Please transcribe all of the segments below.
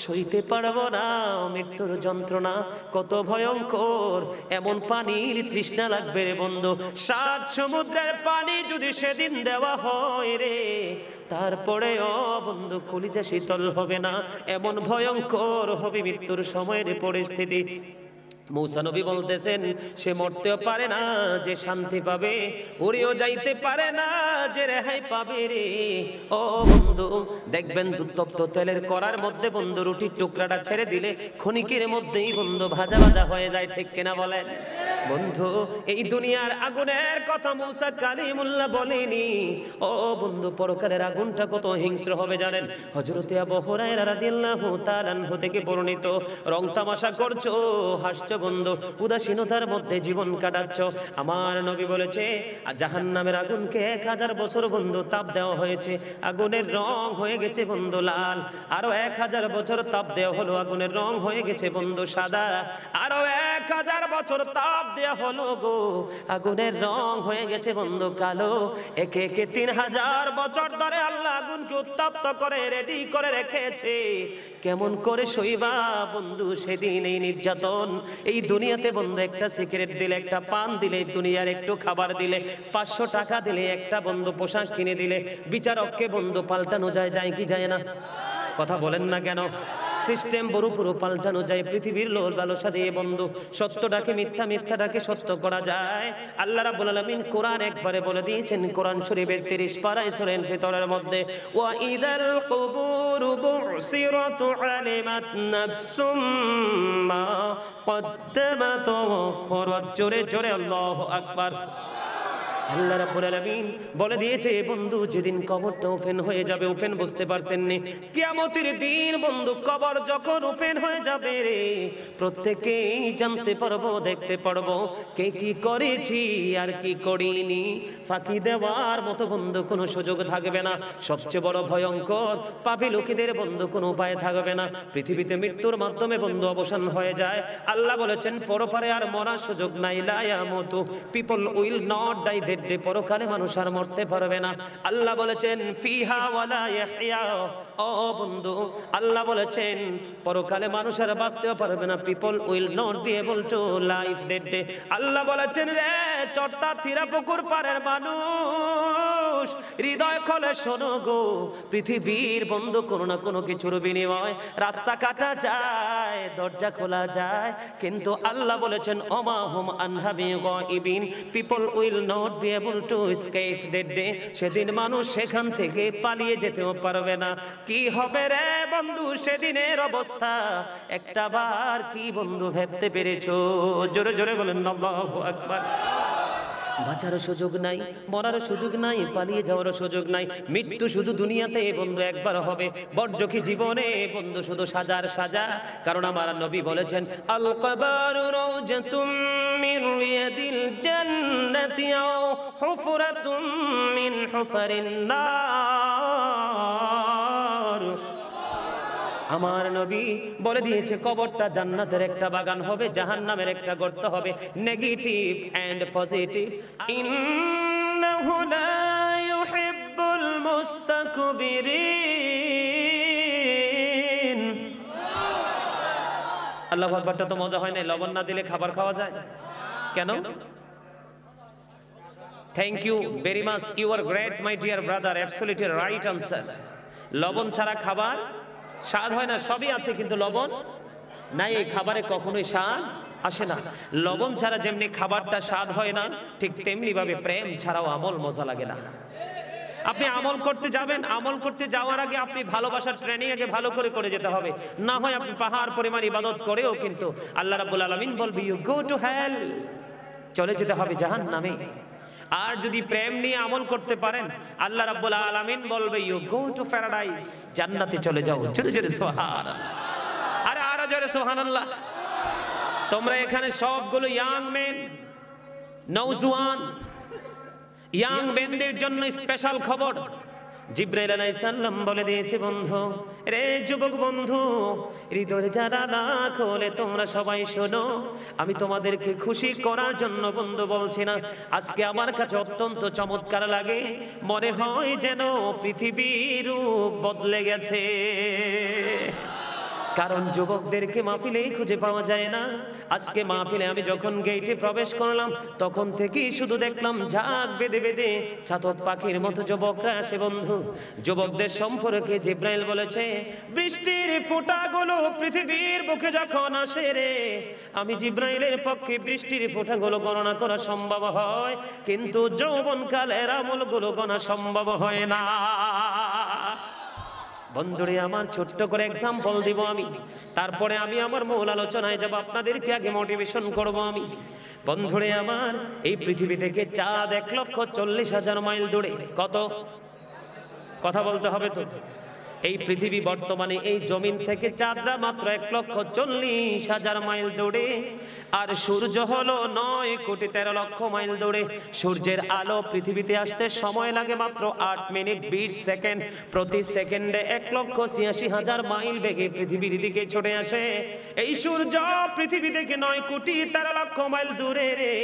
সইতে পারবো না মৃত্যুর যন্ত্রণা কত ভয়ঙ্কর, এমন পানির তৃষ্ণা লাগবে রে বন্ধু, 7 সমুদ্রের পানি যদি সেদিন দেওয়া হয় রে, তারপরেও বন্ধু কলিজা শীতল হবে না, এমন ভয়ঙ্কর হবে মৃত্যুর সময়ের পরিস্থিতি। মূসা নবী বলতেছেন সে মরতেও পারে না যে শান্তি পাবে, উড়েও যাইতে পারে না যে রেহাই পাবে রে। ও বন্ধু দেখবেন উত্তপ্ত তেলের কড়ার মধ্যে বন্ধু রুটির টুকরাটা ছেড়ে দিলে ক্ষণিকের মধ্যেই বন্ধু ভাজা ভাজা হয়ে যায়, ঠিক কিনা বলেন? বন্ধু এই দুনিয়ার আগুনের কথা মূসা কালিমুল্লাহ বলেনি। ও বন্ধু পরকালের আগুনটা কত হিংস্র হবে জানেন? হযরতে আবু হুরায়রা রাদিয়াল্লাহু তাআলা আনহু থেকে বর্ণিত, রং তামাশা করছো, হাসছো বন্ধু, উদাসীনতার মধ্যে জীবন কাটাচ্ছ। আমার নবী বলেছে জাহান্নামের আগুনকে 1000 বছর বন্ধু তাপ দেওয়া হয়েছে, আগুনের রং হয়ে গেছে বন্ধু লাল। আরো 1000 বছর তাপ দেওয়া হলো, আগুনের রং হয়ে গেছে বন্ধু সাদা। আরো 1000 বছর তাপ দেওয়া হলো গো, আগুনের রং হয়ে গেছে বন্ধু কালো। একে একে 3000 বছর ধরে আল্লাহ আগুনকে উত্তপ্ত করে রেডি করে রেখেছে। কেমন করে সইবা বন্ধু সেদিন এই নির্যাতন? এই দুনিয়াতে বন্ধু একটা সিগারেট দিলে, একটা পান দিলে, দুনিয়ার একটু খাবার দিলে, 500 টাকা দিলে, একটা বন্ধু পোশাক কিনে দিলে, বিচারককে বন্ধু পাল্টানো যায়, যায় কি যায় না? কথা বলেন না কেন? সিস্টেম পুরো পাল্টানো যায় পৃথিবীর লোল লালসা দিয়ে বন্ধু। সত্যটাকে মিথ্যা, মিথ্যাটাকে সত্য করা যায়। আল্লাহ রাব্বুল আলামিন কোরআন একবারে বলে দিয়েছেন, কোরআন শরীফের 30 পারায় সূরা ফিতরের মধ্যে, ওয়া ইদাল কুবুরু বুসিরাত আলিমাত নাফসুম মা কদ্দামাত ওয়া আখখারাত। জোরে জোরে আল্লাহু আকবার। আল্লাহ রাব্বুল আলামিন বলে দিয়েছে বন্ধু যেদিন কবরটা ওপেন হয়ে যাবে, ওপেন বুঝতে পারছেন নি? কিয়ামতের দিন বন্ধু কবর যখন ওপেন হয়ে যাবে রে, প্রত্যেকেই জানতে পারবো, দেখতে পারবো কে কি করেছি আর কি করিনি। ফাঁকি দেওয়ার মতো বন্ধু কোনো সুযোগ থাকবে না। সবচেয়ে বড় ভয়ঙ্কর পাপী লোকেদের বন্ধু কোনো উপায় থাকবে না। পৃথিবীতে মৃত্যুর মাধ্যমে বন্ধু অবসান হয়ে যায়। আল্লাহ বলেছেন পরপারে আর মরার সুযোগ নাই। লা ইয়ামুতু, people will not die that day. পরকালে মানুষ আর মরতে পারবে না। আল্লাহ বলেছেন ফিহা ওয়ালা ইয়াহইয়া। ও বন্ধু আল্লাহ বলেছেন পরকালে মানুষ আর বাঁচতেও পারবে না। People will not be able to live that day. আল্লাহ বলেছেন রে চর্তা থিরা পুকুর পারের মানুষ, হৃদয় খোলে শোনো গো, পৃথিবীর বন্ধু কোনো না কোনো কিছুর বিনিময় রাস্তা কাটা যায়, দরজা খোলা যায়, কিন্তু আল্লাহ বলেছেন ওমা হুম আনহা বিগাইবিন। People will not be able to escape that day. সেদিন মানুষ সেখান থেকে পালিয়ে যেতেও পারবে না। কি হবে রে বন্ধু সেদিনের অবস্থা? একটা বার কি বন্ধু ভাবতে পেরেছো? জোরে জোরে বলেন আল্লাহু আকবার। বাঁচার সুযোগ নাই, মরার সুযোগ নাই, পালিয়ে যাওয়ার সুযোগ নাই। মৃত্যু শুধু দুনিয়াতে বন্ধু একবার হবে, বর্জকি জীবনে বন্ধু শুধু সাজার সাজা। কারণ আমার নবী বলেছেন আল কবরু রাওজাতুম মিন রিয়াদিল জান্নাতি আও হুফরাতুম মিন হুফারিন নার। আমার নবী বলে দিয়েছে কবরটা জান্নাতের একটা বাগান হবে, জাহান্নামের একটা গর্ত হবে। Negative and positive. ইন্নাহু লা ইউহিব্বুল মুস্তাকবিরিন। আল্লাহু আকবারটা তো মজা হয় না। লবণ না দিলে খাবার খাওয়া যায় কেন? Thank you very much, you are great my dear brother, absolutely right answer. লবণ ছাড়া খাবার স্বাদ হয় না। সবই আছে কিন্তু লবণ নাই। এই খাবারে কখনোই স্বাদ আসে না। লবণ ছাড়া যেমনি খাবারটা স্বাদ হয় না, ঠিক তেমনি ভাবে প্রেম ছাড়াও আমল মজা লাগে না। আপনি আমল করতে যাবেন, আমল করতে যাওয়ার আগে আপনি ভালোবাসার ট্রেনিং আগে ভালো করে যেতে হবে। না হয় আপনি পাহাড় পরিমাণ ইবাদত করেও কিন্তু আল্লাহ রাব্বুল আলামিন বলবে ইউ গো টু হেল, চলে যেতে হবে জাহান্নামে। আর যদি প্রেম নিয়ে আমল করতে পারেন আল্লাহ রাব্বুল আলামিন বলবে ইউ গো টু প্যারাডাইস, জান্নাতে চলে যাও। জোরে জোরে সুবহানাল্লাহ। আরে আরো জোরে সুবহানাল্লাহ। তোমরা এখানে সবগুলো ইয়াং মেন, নওজোয়ান ইয়াং মেনদের জন্য স্পেশাল খবর। জিবরাইল আলাইহিস সালাম বলে দিয়েছে বন্ধু রে যুবক বন্ধু, হৃদয়ের যারা না খোলে তোমরা সবাই শোনো, আমি তোমাদেরকে খুশি করার জন্য বন্ধু বলছি না। আজকে আমার কাছে অত্যন্ত চমৎকার লাগে, মনে হয় যেন পৃথিবীর রূপ বদলে গেছে। কারণ যুবকদেরকে মাহফিলেই খুঁজে পাওয়া যায় না। আজকে মাহফিলে আমি যখন গেটে প্রবেশ করলাম তখন থেকেই শুধু দেখলাম ঝাঁক বেঁধে বেঁধে ছাতক পাখির মতো যুবকরা আসে। বন্ধু, যুবকদের সম্পর্কে জিব্রাইল বলেছে, বৃষ্টির ফোঁটাগুলো পৃথিবীর বুকে যখন আসে রে, আমি জিব্রাইলের পক্ষে বৃষ্টির ফোঁটাগুলো গণনা করা সম্ভব হয়, কিন্তু যৌবনকালের আমলগুলো গণনা সম্ভব হয় না। বন্ধুরে আমার, ছোট্ট করে এক্সাম্পল দিব আমি, তারপরে আমি আমার মূল আলোচনায় যাব। আপনাদেরকে আগে মোটিভেশন করব আমি। বন্ধুরে আমার, এই পৃথিবী থেকে চাঁদ 1,40,000 মাইল দূরে। কত? কথা বলতে হবে তো। এই পৃথিবী বর্তমানে এই জমিন থেকে চাঁদরা মাত্র 1,40,000 মাইল দূরে, আর সূর্য হলো 9,13,00,000 মাইল দূরে। সূর্যের আলো পৃথিবীতে আসতে সময় লাগে মাত্র 8 মিনিট 20 সেকেন্ড। প্রতি সেকেন্ডে 1,86,000 মাইল বেগে পৃথিবীর দিকে ছুটে আসে। এই সূর্য পৃথিবী থেকে 9,13,00,000 মাইল দূরে রে।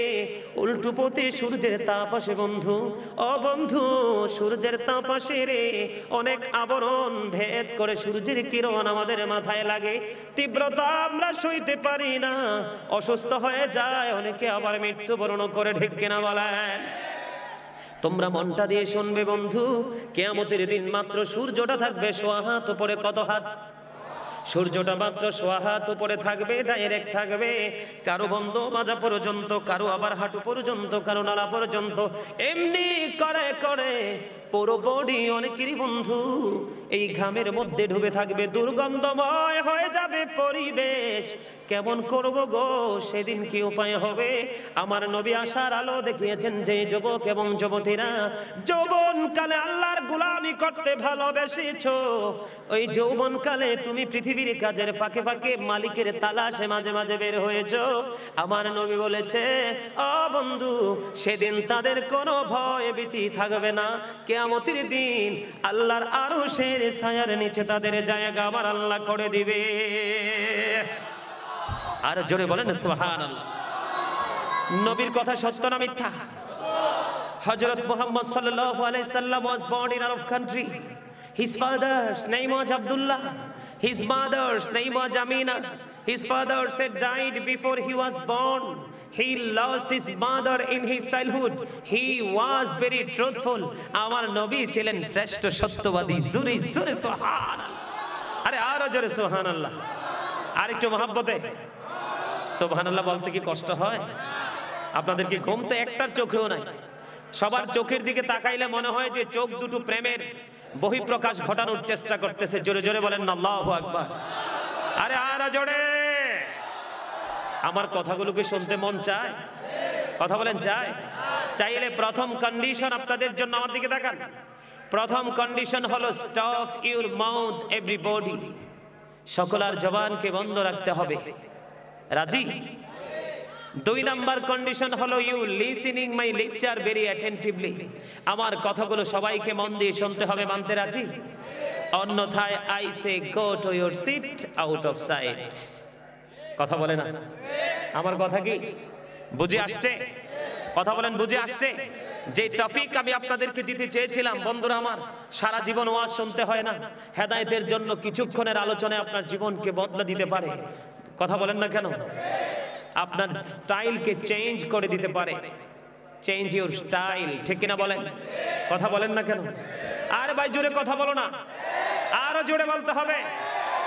উল্টো পথে সূর্যের তাপ আসে বন্ধু, ও বন্ধু, সূর্যের তাপ আসে রে, অনেক আবরণ ভেদ করে সূর্যের কিরণ আমাদের মাথায় লাগে। তীব্রতা আমরা সইতে পারি না, অসুস্থ হয়ে যায় অনেকে, আবার মৃত্যুবরণ করে। ঠিক কিনা বলেন? তোমরা মনটা দিয়ে শুনবে বন্ধু, কিয়ামতের দিন মাত্র সূর্যটা থাকবে সোয়া হাত উপরে। কত হাত? সূর্যটা মাত্র সোয়া হাত উপরে থাকবে, ডাইরেক্ট থাকবে। কারো বন্ধ মাজা পর্যন্ত, কারো আবার হাঁটু পর্যন্ত, কারো নালা পর্যন্ত, এমনি করে করে পুরো বডি অনেকেরই বন্ধু এই ঘামের মধ্যে ডুবে থাকবে। দুর্গন্ধময় হয়ে যাবে পরিবেশ। কেমন করব গো সেদিন, কি উপায় হবে? আমার নবী আশার আলো দেখিয়েছেন যে যুবক এবং যুবতীরা যৌবনকালে আল্লাহর গোলামি করতে ভালোবেসেছো, ওই যৌবনকালে তুমি পৃথিবীর কাজের ফাঁকে ফাঁকে মালিকের তালাশে মাঝে মাঝে বের হয়েছো। আমার নবী বলেছে, ও বন্ধু, সেদিন তাদের কোনো ভয় ভীতি থাকবে না। কিয়ামতের দিন আল্লাহর আরশের ছায়ার নিচে তাদের জায়গা আমার আল্লাহ করে দিবে। আর জোরে বলেন সুবহানাল্লাহ। নবীর কথা সত্য না মিথ্যা? হযরত মুহাম্মদ সাল্লাল্লাহু আলাইহি সাল্লাম was born in Arab country. His father's name was Abdullah. His mother's name was Amina. His father said died before he was born. He lost his mother in his childhood. He was very truthful. আমার নবী ছিলেন শ্রেষ্ঠ সত্যবাদী। জোরে জোরে সুবহানাল্লাহ। আরে আরো জোরে সুবহানাল্লাহ। আর একটু মহব্বতে সুবহানাল্লাহ বলতে কি কষ্ট হয়? আপনাদের কি ঘুম তো একটার চোখেও নাই? সবার চোখের দিকে তাকাইলে মনে হয় যে চোখ দুটো প্রেমের বহিঃপ্রকাশ ঘটানোর চেষ্টা করতেছে। জোরে জোরে বলেন আল্লাহু আকবার। আরে আরো জোরে। আমার কথাগুলোকে শুনতে মন চায়? কথা বলেন চায়? চাইলে প্রথম কন্ডিশন আপনাদের জন্য, আমার দিকে তাকান। প্রথম কন্ডিশন হলো স্টপ ইউর মাউথ এভরিবডি। সকলের জবানকে বন্ধ রাখতে হবে। রাজি? 2 নাম্বার কন্ডিশন হলো you listening my lecture very attentively. আমার কথাগুলো সবাইকে মন দিয়ে শুনতে হবে। মানতে রাজি? অন্যথায় I say go to your seat out of sight. কথা বলে না? আমার কথা কি বুঝে আসছে? কথা বলেন বুঝে আসছে? যে টপিক আমি আপনাদেরকে দিতে চেয়েছিলাম বন্ধুরা আমার, সারা জীবন ওয়াজ শুনতে হয় না। হেদায়েতের জন্য কিছুক্ষণের আলোচনায় আপনার জীবনকে বদলে দিতে পারে। কথা বলেন না কেন? আপনার স্টাইলকে চেঞ্জ করে দিতে পারে। Change your style. ঠিক কিনা বলেন? কথা বলেন না কেন? আর ভাই জোরে কথা বলো না, আরো জোরে বলতে হবে।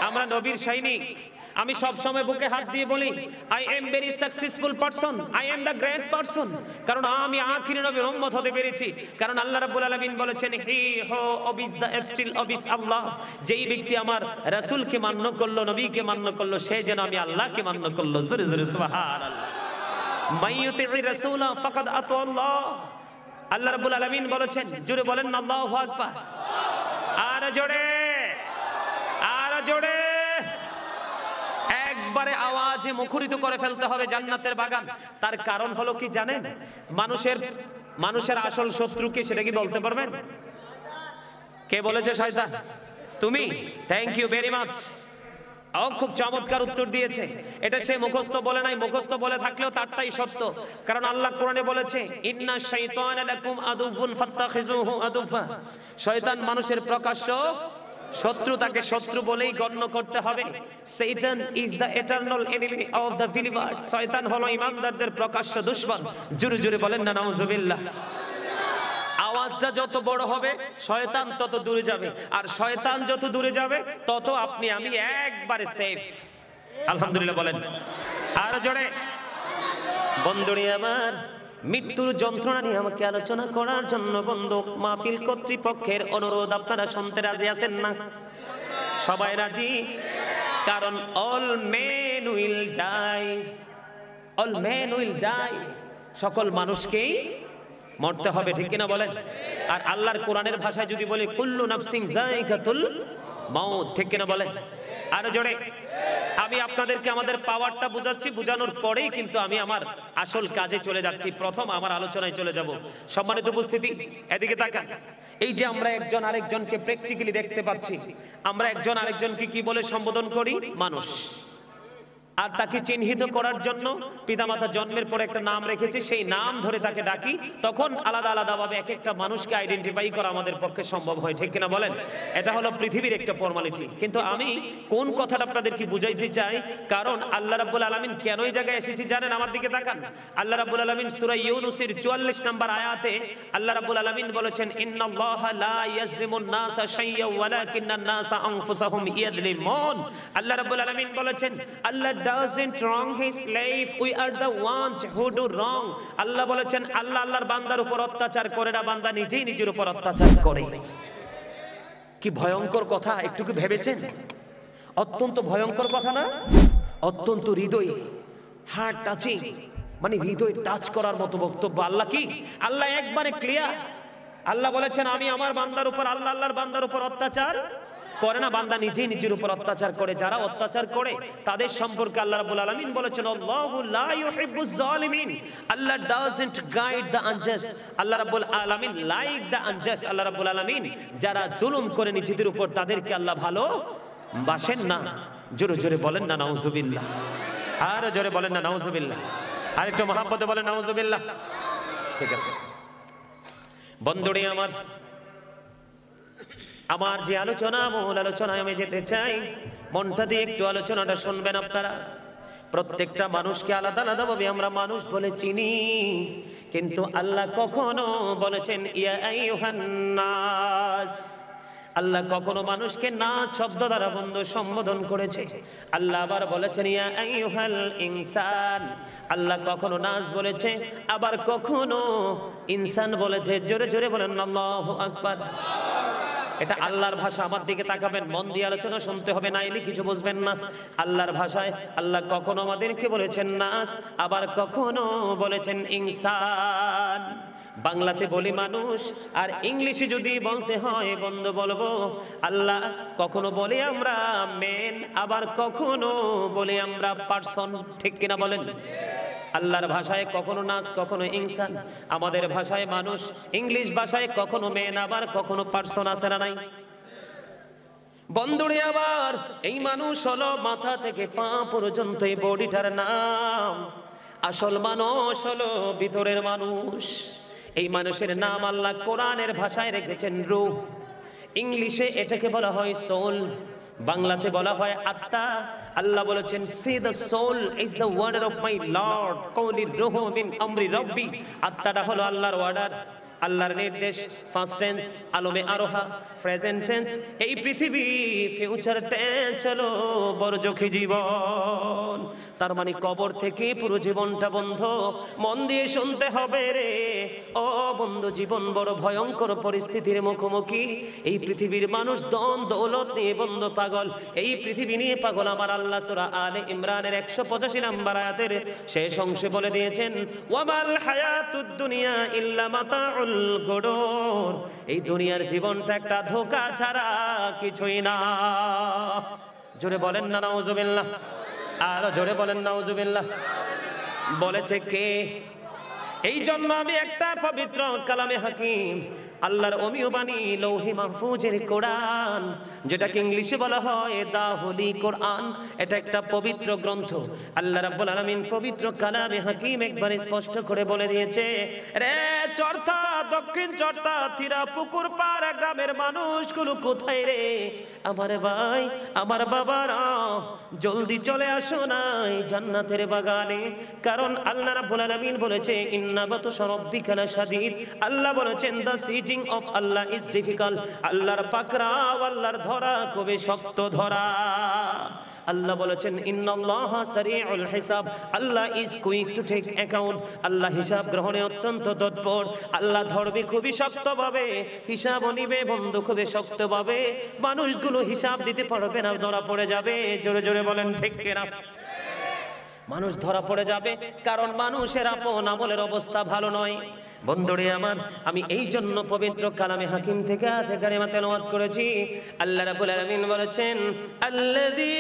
আমরা নবীর সৈনিক। আমি সব সময় বুকে হাত দিয়ে বলি, I am very successful person, I am the great person. কারণ আমি আখির নবীর উম্মত হতে পেরেছি। কারণ আল্লাহ রাব্বুল আলামিন বলেছেন, হি হো অবিস দ্য এবস্টিল অবিস আল্লাহ। যেই ব্যক্তি আমার রাসূলকে মান্য করলো, নবীকে মান্য করলো, সে যেন আমি আল্লাহকে মান্য করলো। জোরে জোরে সুবহানাল্লাহ। মাইয়ুতি'র রাসূলা ফাকাদ আতা আল্লাহ। আল্লাহ রাব্বুল আলামিন বলেছেন, জোরে বলেন আল্লাহু আকবার। আর জোরে, আর জোরে। একবারে আওয়াজে মুখরিত করে ফেলতে হবে জান্নাতের বাগান। তার কারণ হলো কি জানেন? মানুষের আসল শত্রু কি সেটা কি বলতে পারবেন? কে বলেছে? শয়তান। তুমি? Thank you very much. খুব চমৎকার উত্তর দিয়েছে। এটা সে মুখস্থ বলে নাই, মুখস্থ বলে থাকলেও তারটাই সত্য। কারণ আল্লাহ কোরআনে বলেছে, ইন্না শাইতানা লাকুম আদুউন ফাত্তাখিজুহু আদুফা। শয়তান মানুষের প্রকাশ্য শত্রু তাকে শত্রু বলেই গণ্য করতে হবে। Satan is the eternal enemy of the believers. শয়তান হলো ঈমানদারদের প্রকাশ্য দুশমন। জোরে জোরে বলেন না নাউজুবিল্লাহ। আওয়াজটা যত বড় হবে শয়তান তত দূরে যাবে, আর শয়তান যত দূরে যাবে তত আপনি আমি একবারে সেফ। আলহামদুলিল্লাহ বলেন আর জোরে। বন্ধুরে আমার, মৃত্যুর যন্ত্রণা নিয়ে আমাকে আলোচনা করার জন্য বন্ধু মাহফিল কর্তৃপক্ষের অনুরোধ আপনারা শুনতে রাজি আছেন না? সবাই রাজি? কারণ all men will die, all men will die, সকল মানুষকেই মরতে হবে, ঠিক কিনা বলেন? আর আল্লাহর কোরআনের ভাষায় যদি বলি কুল্লু নাফসিন যায়িকাতুল মাউত, ঠিক কিনা বলেন? আরো জোরে। আমি আপনাদেরকে আমাদের পাওয়ারটা বুঝাচ্ছি, বুঝানোর পরেই কিন্তু আমি আমার আসল কাজে চলে যাচ্ছি। প্রথম আমার আলোচনায় চলে যাব। সম্মানিত উপস্থিতি, এদিকে তাকান। এই যে আমরা একজন আরেকজনকে প্র্যাকটিক্যালি দেখতে পাচ্ছি, আমরা একজন আরেকজনকে কি বলে সম্বোধন করি? মানুষ। আর তাকে চিহ্নিত করার জন্য পিতামাতা জন্মের পর একটা নাম রেখেছে, সেই নাম ধরে তাকে ডাকি। তখন আলাদা আলাদা ভাবে এক একটা মানুষকে আইডেন্টিফাই করা আমাদের পক্ষে সম্ভব হয়, ঠিক কিনা বলেন? এটা হলো পৃথিবীর একটা ফর্মালিটি। কিন্তু আমি কোন কথাটা আপনাদেরকে বুঝাইতে চাই, কারণ আল্লাহ রাব্বুল আলামিন কেন এই জায়গায় এসেছি জানেন? আমার দিকে তাকান। আল্লাহ রাব্বুল আলামিন সূরা ইউনূসের 44 নম্বর আয়াতে আল্লাহ রাব্বুল আলামিন বলেছেন, ইন্নাল্লাহা লা ইয়াজলিমুন নাসা শাইয়্যান ওয়ালাকিন্নান নাসা আনফুসাহুম ইয়াজলিমুন। আল্লাহ রাব্বুল আলামিন বলেছেন, আল্লাহ doesn't wrong his slave, we are the ones who do wrong. আল্লাহ বলেছেন আল্লাহ আল্লাহর বান্দার উপর অত্যাচার করে না, বান্দা নিজেই নিজের উপর অত্যাচার করে। কি ভয়ঙ্কর কথা, একটু কি ভেবেছেন? অত্যন্ত ভয়ঙ্কর কথা না? অত্যন্ত হৃদয় হার্ট টাচিং, মানে হৃদয় টাচ করার মতো বক্তব্য। আল্লাহ কি? আল্লাহ একবারে ক্লিয়ার। আল্লাহ বলেছেন আমি আমার বান্দার উপর, আল্লাহ আল্লাহর বান্দার উপর অত্যাচার করে না, বান্দা নিজেই নিজের উপর অত্যাচার করে। যারা অত্যাচার করে তাদের সম্পর্কে আল্লাহ রাব্বুল আলামিন বলেছেন, আল্লাহু লা ইউহিব্বুজ জালিমিন, আল্লাহ ডাজন্ট গাইড দ্য আনজাস্ট। আল্লাহ রাব্বুল আলামিন লাইক দ্য আনজাস্ট। আল্লাহ রাব্বুল আলামিন যারা জুলুম করে নিজেদের উপর তাদেরকে আল্লাহ ভালো বাসেন না। জোরে জোরে বলেন না নাউজুবিল্লাহ। আর জোরে বলেন না নাউজুবিল্লাহ। আর একটু মহব্বতে বলেন নাউজুবিল্লাহ। ঠিক আছে বন্ধুরে আমার, আমার যে আলোচনা, মূল আলোচনায় আমি যেতে চাই, মনটা দিয়ে একটু আলোচনাটা শুনবেন আপনারা। প্রত্যেকটা মানুষকে আলাদা আলাদা ভাবে আমরা মানুষ বলে চিনি, কিন্তু আল্লাহ কখনো বলেছেন ইয়া আইয়ুহান নাস। আল্লাহ কখনো মানুষকে নাস শব্দ দ্বারা বন্ধু সম্বোধন করেছে। আল্লাহ আবার বলেছেন ইয়া আইয়ুহাল ইনসান। আল্লাহ কখনো নাস বলেছে, আবার কখনো ইনসান বলেছে। জোরে জোরে বলেন আল্লাহু আকবার। এটা আল্লাহর ভাষা। আমার দিকে তাকাবেন, মন দিয়ে আলোচনা শুনতে হবে, নাইলে কিছু বুঝবেন না। আল্লাহর ভাষায় আল্লাহ কখনো আমাদেরকে বলেছেন নাস, আবার কখনো বলেছেন ইনসান। বাংলাতে বলি মানুষ, আর ইংলিশে যদি বলতে হয় বন্ধু বলবো আল্লাহ কখনো বলি আমরা মেন, আবার কখনো বলি আমরা পারসন, ঠিক কিনা বলেন? আল্লাহর ভাষায় কখনো নাস, কখনো ইনসান। আমাদের ভাষায় মানুষ, ইংলিশ ভাষায় কখনো মেন, আবার কখনো পারসন। আছে না নাই? বন্ধুরে আবার এই মানুষ হলো মাথা থেকে পা পর্যন্ত এই বডিটার নাম। আসল মানুষ হলো ভিতরের মানুষ। এই মানুষের নাম আল্লাহ কোরআনের ভাষায় রেখেছেন রূহ। ইংলিশে এটাকে বলা হয় সোল, বাংলাতে বলা হয় আত্মা। আল্লাহ বলেছেন say the soul is the word of my Lord, কওলি রূহু মিন আমরি রব্বি। আত্মাটা হলো আল্লাহর ওয়ার্ডার, আল্লাহর নির্দেশ। ফার্স্ট টেন্স আলমে আরোহা, প্রেজেন্ট টেন্স এই পৃথিবী, ফিউচার টেন্স হলো বরজখী জীবন। তার মানে কবর থেকে পুরো জীবনটা বন্ধ। মন দিয়ে শুনতে হবে রে ও বন্ধু, জীবন বড় ভয়ঙ্কর পরিস্থিতির মুখোমুখি। এই পৃথিবীর মানুষ দন দৌলত নিয়ে বন্ধু পাগল, এই পৃথিবী নিয়ে পাগল। আমার আল্লাহ সূরা আলে ইমরানের 185 নম্বর আয়াতের শেষ অংশে বলে দিয়েছেন, ওয়ামাল হায়াতুদ দুনিয়া ইল্লা মাতাউল গুরুর। এই দুনিয়ার জীবনটা একটা ধোঁকা ছাড়া কিছুই না। জোরে বলেন না নাউজুবিল্লাহ। আর জোরে বলেন নাউজুবিল্লাহ। বলেছে কে? এই জন্য আমি একটা পবিত্র কালামে হাকিম, আল্লাহর অমীয় বাণী, লৌহে মাহফুজের কোরআন, যেটাকে ইংলিশে বলা হয় দা হোলি কোরআন, এটা একটা পবিত্র গ্রন্থ। আল্লাহ রাব্বুল আলামিন পবিত্র কালামে হাকিম একবার স্পষ্ট করে বলে দিয়েছে, রে অর্থাৎ দক্ষিণ চট্টা থিরা পুকুর পাড়া গ্রামের মানুষগুলো কোথায় রে? আমার ভাই আমার বাবারা জলদি চলে আসো নাই জান্নাতের বাগানে, কারণ আল্লাহ রাব্বুল আলামিন বলেছে ইন্না বাতশা রাব্বিকা লাশাদীদ। আল্লাহ বলেছেন the seizing of Allah is difficult. আল্লাহর পাকড়াও, আল্লাহর ধরা খুবই শক্ত ধরা। আল্লাহ বলেছেন ইন্নাল্লাহা সারিউল হিসাব, Allah is quick to take account. আল্লাহ হিসাব গ্রহণে অত্যন্ত তৎপর। আল্লাহ ধরবে খুবই শক্তভাবে, হিসাবও নিবে বন্ধু খুবই শক্তভাবে। মানুষগুলো হিসাব দিতে পারবে না, ধরা পড়ে যাবে। জোরে জোরে বলেন ঠিক কিনা? মানুষ ধরা পড়ে যাবে, কারণ মানুষের আপন আমলের অবস্থা ভালো নয়। বন্ধুরে আমার, আমি এই জন্য পবিত্র কালামে হাকিম থেকে আয়াতে কারিমা তেলাওয়াত করেছি। আল্লাহ রাব্বুল আলামিন বলেছেন আল্লাযী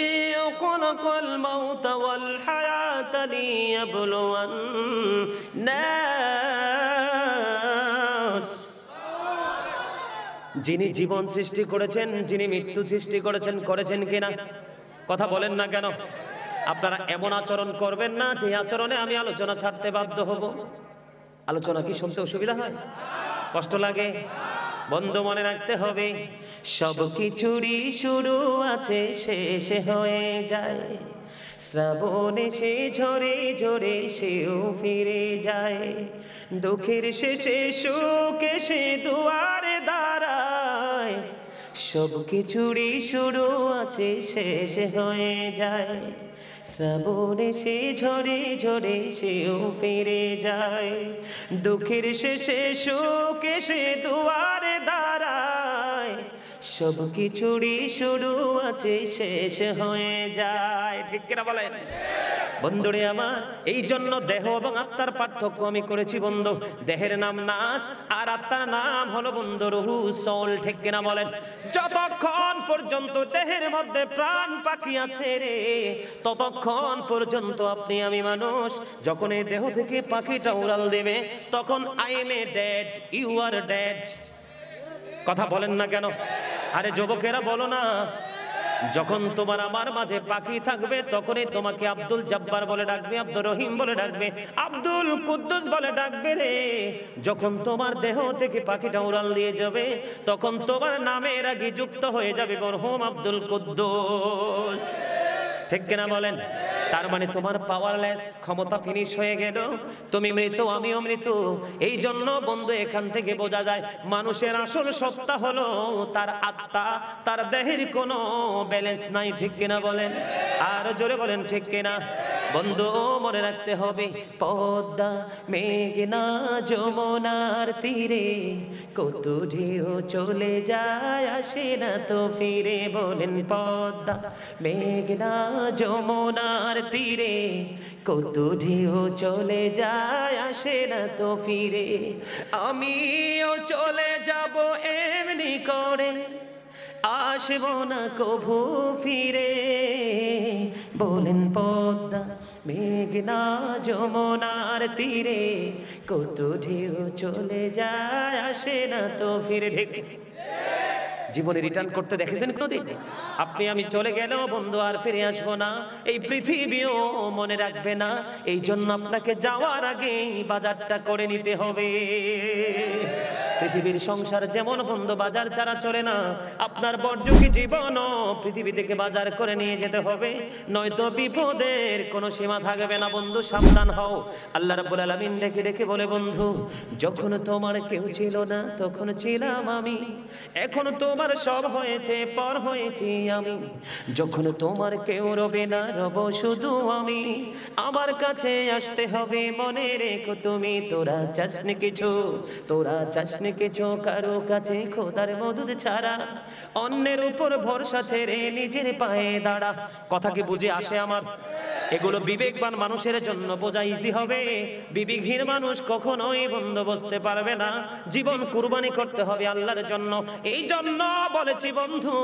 খালাকাল মাউতা ওয়াল হায়াতা লিয়াবলুওয়ান্নাস। যিনি জীবন সৃষ্টি করেছেন, যিনি মৃত্যু সৃষ্টি করেছেন, করেছেন কিনা? কথা বলেন না কেন? আপনারা এমন আচরণ করবেন না যে আচরণে আমি আলোচনা ছাড়তে বাধ্য হব। আলোচনা কি শুনতে অসুবিধা হয়? কষ্ট লাগে? বন্ধু মনে রাখতে হবে সব কিছুরই শুরু আছে, শেষ হয়ে যায়। শ্রাবণ এসে ঝরে ঝরে সেও ফিরে যায়। দুঃখের শেষে সুখ এসে দুয়ারে দাঁড়ায়। সব কিছুরই শুরু আছে, শেষ হয়ে যায়। শ্রাবণ এসে ঝরে ঝরে সেও ফিরে যায়। দুঃখের শেষে সুখ এসে দুয়ারে দাঁড়ায়। সব কিছুরই শুরু আছে, শেষ হয়ে যায়। ঠিক কিনা বলেন বন্ধুরে আমার? এই জন্য দেহ এবং আত্মার পার্থক্য আমি করেছি বন্ধু। দেহের নাম নাস আর আত্মার নাম হলো বন্ধু রুহু, সোল। ঠিক কিনা বলেন? যতক্ষণ পর্যন্ত দেহের মধ্যে প্রাণ পাখি আছে রে, ততক্ষণ পর্যন্ত আপনি আমি মানুষ। যখন এই দেহ থেকে পাখিটা উড়াল দেবে, তখন I am a dead, you are dead. কথা বলেন না কেন? আরে যুবকেরা বলো না, যখন তোমার আমার মাঝে পাখি থাকবে, তখনই তোমাকে আব্দুল জব্বার বলে ডাকবে, আব্দুর রহিম বলে ডাকবে, আব্দুল কুদ্দুস বলে ডাকবে রে। যখন তোমার দেহ থেকে পাখিটা উড়াল দিয়ে যাবে, তখন তোমার নামের আগে যুক্ত হয়ে যাবে মরহুম আব্দুল কুদ্দুস। ঠিক কিনা বলেন? তার মানে তোমার পাওয়ারলেস, ক্ষমতা ফিনিশ হয়ে গেল, তুমি মৃত, আমিও মৃত। এই জন্য বন্ধু এখান থেকে বোঝা যায় মানুষের আসল সত্তা হলো তার আত্মা, তার দেহের কোনো ব্যালেন্স নাই। ঠিক কিনা বলেন? আর জোরে বলেন ঠিক কিনা? বন্ধু মনে রাখতে হবে পদ্মা মেঘনা যমুনার তীরে কত ঢেউ চলে যায়, আসে না তো ফিরে। বলেন পদ্মা মেঘনা যমুনার তীরে কত ঢেউ চলে যায়, আসে না তো ফিরে। আমিও চলে যাব এমনি করে, আসবো না কভু ফিরে। বলেন পদ্মা মেঘনা যমুনার তীরে কত ঢেউ চলে যায়, আসে না তো ফিরে। ঠিক জীবনে রিটার্ন করতে দেখেছেন কোনদিন? আপনি আমি চলে গেলেও বন্ধু আর ফিরে আসবো না, এই পৃথিবীও মনে রাখবে না। এই জন্য আপনাকে যাওয়ার আগে বাজারটা করে নিতে হবে। পৃথিবীর সংসার যেমন বন্ধু বাজার ছাড়া চলে না, আপনার বর্জকি জীবনও পৃথিবী থেকে বাজার করে নিয়ে যেতে হবে, নয়তো বিপদের কোনো সীমা থাকবে না। বন্ধু সাবধান হও। আল্লাহ রাব্বুল আলামিন ডেকে ডেকে বলে বন্ধু, যখন তোমার কেউ ছিল না তখন ছিলাম আমি, এখন তোমার সব হয়েছে, পর হয়েছি আমি। যখন তোমার কেউ রবে না, রব শুধু আমি। আমার কাছে আসতে হবে, মনে রেখো তুমি। তোরা চাসনি কিছু, তোরা চাসনি কিছু কারো কাছে খোদার মদদ ছাড়া, অন্যের উপর ভরসা ছেড়ে নিজের পায়ে দাঁড়া। কথা কি বুঝে আসে আমার? এগুলো বিবেকবান মানুষের জন্য বোঝা ইজি হবে। বিবেকহীন মানুষ কখনোই বন্ধ বসতে পারবে না। জীবন কুরবানি করতে হবে আল্লাহর জন্য। এই জন্য বলেছি বন্ধু,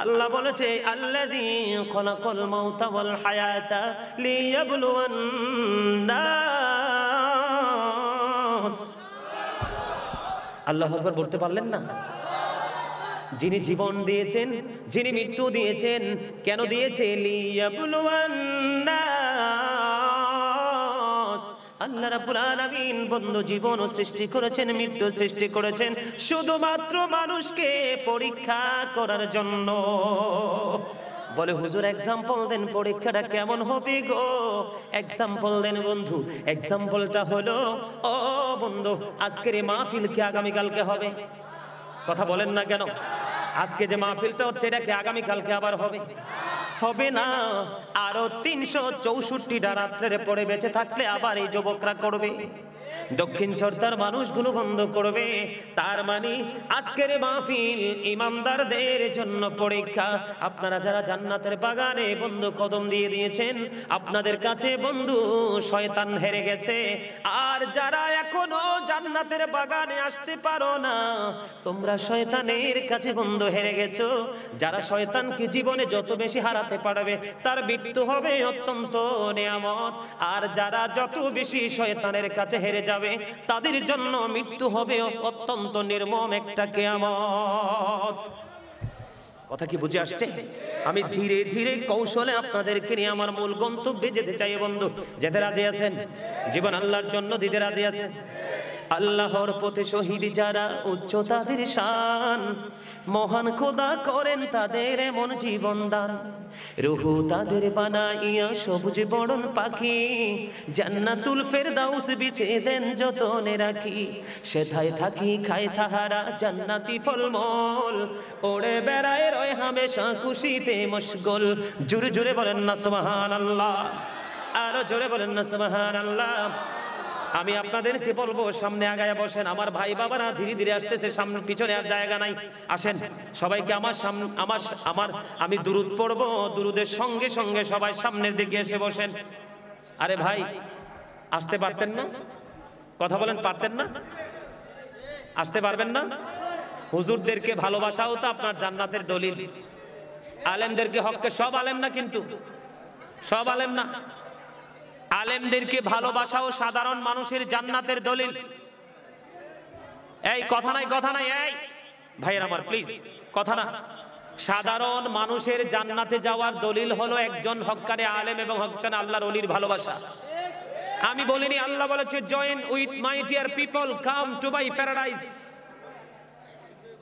আল্লাহ বলেছে আল্লাযী খালাকাল মাউতা ওয়াল হায়াতা লিয়াবলুওয়ান্নাস। আল্লাহু আকবার বলতে পারলেন না? যিনি জীবন দিয়েছেন, যিনি মৃত্যু দিয়েছেন, কেন দিয়েছে? লিয়াবলুওয়ান্নাস, আল্লাহ রাব্বুল আলামিন বন্ধু জীবন সৃষ্টি করেছেন, মৃত্যু সৃষ্টি করেছেন শুধুমাত্র মানুষকে পরীক্ষা করার জন্য। বলে হুজুর এক্সাম্পল দেন, পরীক্ষাটা কেমন হবে গো? এক্সাম্পল দেন বন্ধু। এক্সাম্পলটা হলো, ও বন্ধু আজকের এই মাহফিল কি আগামীকালকে হবে? কথা বলেন না কেন? আজকে যে মাহফিলটা হচ্ছে এটা কি আগামীকালকে আবার হবে? হবে না। আরো 364টা রাত্রের পরে বেঁচে থাকলে আবার এই যুবকরা করবে, দক্ষিণ চর্চার মানুষগুলো বন্ধ করবে। তার মানে আজকের মাহফিল ইমানদারদের জন্য পরীক্ষা। আপনারা যারা জান্নাতের বাগানে বন্ধু কদম দিয়ে দিয়েছেন, আপনাদের কাছে বন্ধু শয়তান হেরে গেছে। আর যারা এখনো জান্নাতের বাগানে আসতে পারো না, তোমরা শয়তানের কাছে বন্ধু হেরে গেছো। যারা শয়তানকে জীবনে যত বেশি হারাতে পারবে তার মৃত্যু হবে অত্যন্ত নিয়ামত। আর যারা যত বেশি শয়তানের কাছে হেরে যাবে তাদের জন্য মৃত্যু হবে অত্যন্ত নির্মম একটা কিয়ামত। কথা কি বুঝে আসছে? আমি ধীরে ধীরে কৌশলে আপনাদেরকে নিয়ে আমার মূল গন্তব্যে যেতে চাই বন্ধু। যেতে রাজি আছেন? জীবন আল্লাহর জন্য দিতে রাজি আছেন? আল্লাহর পথে শহীদ যারা, উচ্চ তাদের শান, মহান খোদা করেন তাদের এমন জীবন দান। রুহু তাদের বানাইয়া সবুজ বরণ পাখি, জান্নাতুল ফেরদাউস বিছে দেন যতনে রাখি। সেথায় থাকি খায় তাহারা জান্নাতি ফলমূল, ওড়ে বেড়ায় রয় হামেশা খুশিতে মশগুল। জোরে জোরে বলেন না সুবহানাল্লাহ, আরো জোরে বলেন না সুবহানাল্লাহ। আমি আপনাদেরকে বলবো সামনে আগায় বসেন। আমার ভাই বাবারা ধীরে ধীরে আসতেছে, সামনে পিছনে আর জায়গা নাই। আসেন সবাইকে আমার সামনে, আমি দুরুদ পড়বো, দুরুদের সঙ্গে সঙ্গে সবাই সামনের দিকে এসে বসেন। আরে ভাই আসতে পারতেন না? কথা বলেন, পারতেন না? আসতে পারবেন না? হুজুরদেরকে ভালোবাসাও তো আপনার জান্নাতের দলিল। আলেমদেরকে হককে, সব আলেম না কিন্তু, সব আলেম না। আলেমদেরকে ভালোবাসাও সাধারণ মানুষের জান্নাতের দলিল। এই কথা নাই, কথা নাই, এই ভাইয়ের আমার প্লিজ কথা না। সাধারণ মানুষের জান্নাতে যাওয়ার দলিল হলো একজন হক্কারে আলেম এবং হককারে আল্লাহর ওলির ভালোবাসা। আমি বলিনি, আল্লাহ বলেছে join with my dear people, come to my paradise.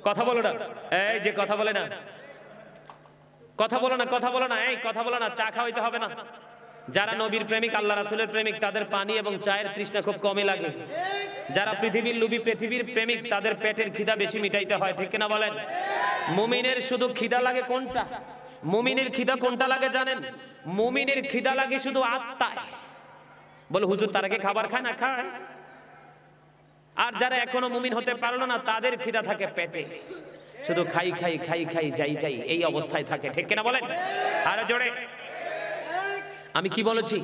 কথা বলো না, এই যে কথা বলে না, কথা বলো না, কথা বলো না, এই কথা বলো না, চা খাওয়াইতে হবে না। যারা নবীর প্রেমিক, আল্লাহ রাসূলের প্রেমিক, তাদের পানি এবং চায়ের তৃষ্ণা খুব কমই লাগে। যারা পৃথিবীর লোভী, পৃথিবীর প্রেমিক, তাদের পেটের খিদা বেশি মিটাইতে হয়, ঠিক কিনা বলেন? মুমিনের শুধু খিদা লাগে কোনটা? মুমিনের খিদা কোনটা লাগে জানেন? মুমিনের খিদা লাগে শুধু আত্মায়। বলে হুজুর তারা কি খাবার খায় না? খায়। আর যারা এখনো মুমিন হতে পারলো না তাদের খিদা থাকে পেটে, শুধু খাই খাই খাই খাই যাই যাই এই অবস্থায় থাকে, ঠিক কিনা বলেন? আরে জোরে। আমি কি বলেছি?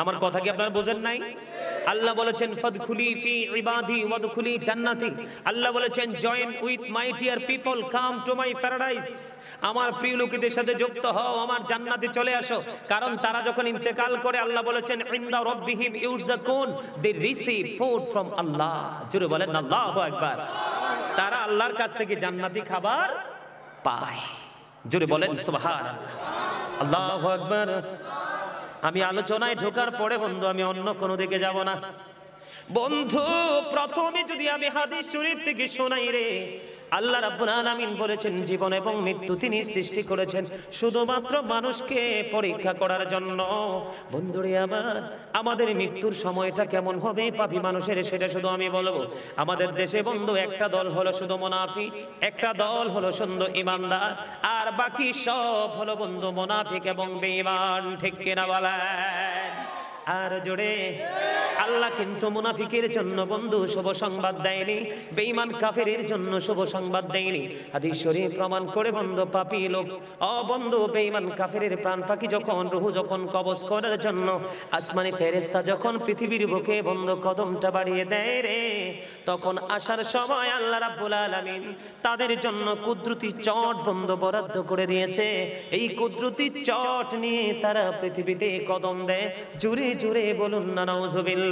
আমার কথা কি আপনারা বোঝেন নাই? আল্লাহ বলেছেন ফাদখুলি ফি ইবাদি ওয়াদখুলি জান্নাতি। আল্লাহ বলেছেন join with my dear people, come to my paradise. আমার প্রিয় লোকেদের সাথে যুক্ত হও, আমার জান্নাতে চলে আসো। কারণ তারা যখন ইন্তেকাল করে, আল্লাহ বলেছেন ইনদা রাব্বিহিম ইউরযাকুন, দে রিসিভ ফুড ফ্রম আল্লাহ। জোরে বলেন আল্লাহু আকবার। তারা আল্লাহর কাছ থেকে জান্নাতি খাবার পায়। জোরে বলেন সুবহানাল্লাহ, আল্লাহু আকবার। আমি আলোচনায় ঢোকার পরে বন্ধু আমি অন্য কোনো দিকে যাব না বন্ধু। প্রথমে যদি আমি হাদিস শরীফ থেকে শোনাই রে, আল্লাহ রাব্বুল আলামিন বলেছেন জীবন এবং মৃত্যু তিনি সৃষ্টি করেছেন শুধুমাত্র মানুষকে পরীক্ষা করার জন্য। বন্ধুরে আমার, আমাদের মৃত্যুর সময়টা কেমন হবে পাপী মানুষের, সেটা শুধু আমি বলবো। আমাদের দেশে বন্ধু একটা দল হলো শুধু মুনাফিক, একটা দল হলো শুধু ইমানদার, আর বাকি সব হলো বন্ধু মুনাফিক এবং বেঈমান, ঠিক কিনা বলেন? আর জোরে। আল্লাহ কিন্তু মুনাফিকের জন্য বন্ধু শুভ সংবাদ দেয়নি, বেঈমান কাফেরের জন্য শুভ সংবাদ দেয়নি। হাদিস শরীফ প্রমাণ করে বন্ধু পাপী লোক, ও বন্ধু বেঈমান কাফেরের প্রাণ পাখি যখন রূহ যখন কবজ করার জন্য আসমানি ফেরেশতা যখন পৃথিবীর বুকে বন্ধু কদমটা বাড়িয়ে দেয় রে, তখন আসার সময় আল্লাহ রাব্বুল আলামিন তাদের জন্য কুদরতি চট বন্ধু বরাদ্দ করে দিয়েছে। এই কুদরতি চট নিয়ে তারা পৃথিবীতে কদম দেয়। জুড়ে জুড়ে বলুন না নাউযুবিল্লাহ।